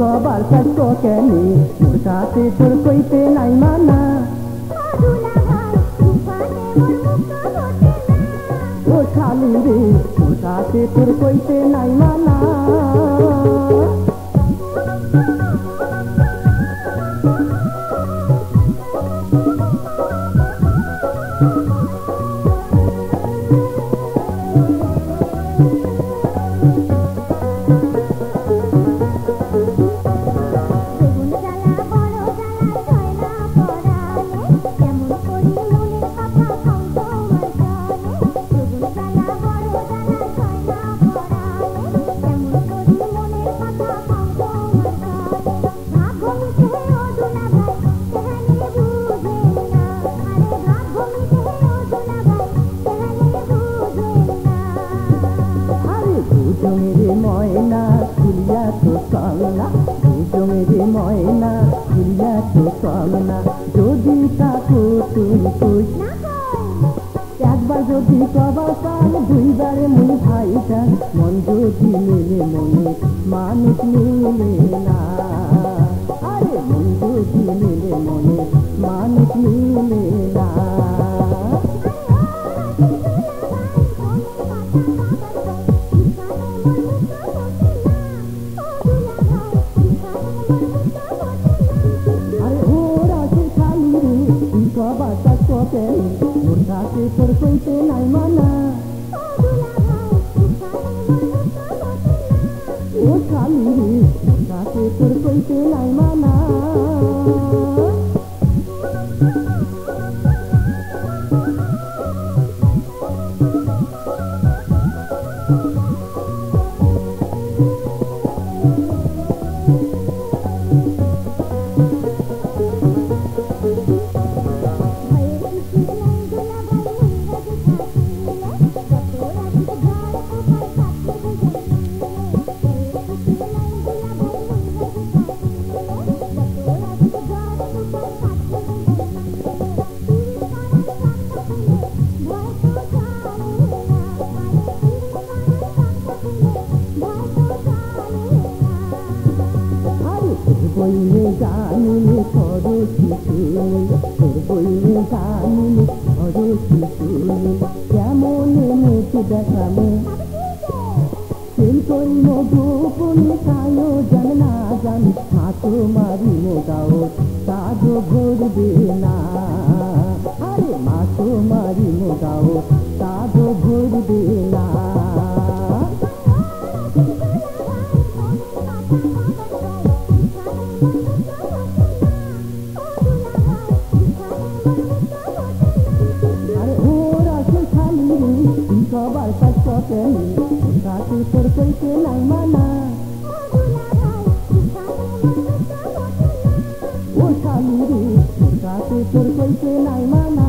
कबाल कसको केनी मोर साथे तोर कइते नाइ माना ओ खाली रे मोर साथे तोर कइते नाइ माना मेरे मोयना खुलिया तो कामना जो मेरे मोयना खुलिया तो कामना যদি তাকো তুমি কই একবার যদি কবার কাল দুইবারে মন ভাইটা মন যদি মেলে মনে মানুষ মিলে না আরে মন যদি মেলে মনে মানুষ মিলে না मोर साथे तोर कइते नाइ माना ओ खाली रे मोर साथे तोर कइते नाइ माना বইলে জানিলে করো শিশুল বইলে জানিলে করো শিশুল কেমন মুখ দেখামো তেল করিম গোপনে খায়ো জান না জান হাতো মারিম গাও কাজও ভরবে না আরে মাতো মারিম গাও কাজও ভরবে না कबाल कसको केनी साथे तोर कइते नाइ माना ओ खाली रे साथे तोर कइते नाइ माना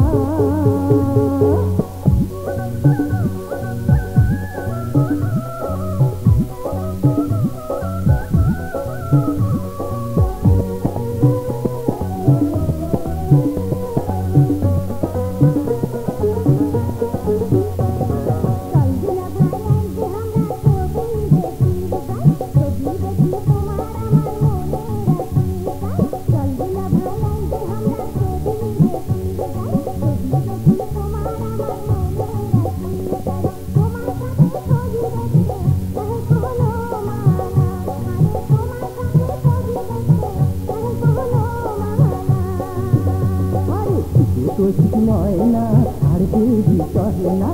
তোষিক ময়না আর দেবী সহেনা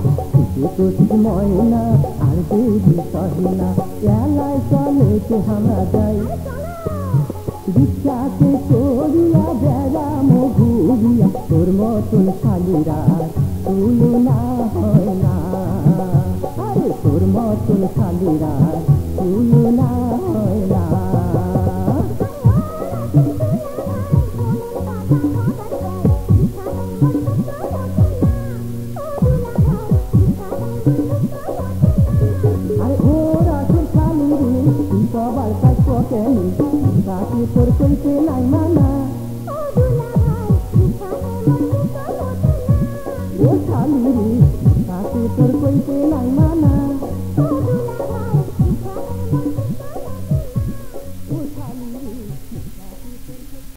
তোষিক ময়না আর দেবী সহেনা এলায় চলেতে আমরা যাই রিক্সাতে করিয়া বেড়াম ঘুরিয়া তোর মতন শালিরা তুলনা হয় না আরে তোর মতন শালিরা তুলনা হয় না কইতে নাই মানা ও শালি রে তাতে তোর কইতে নাই মানা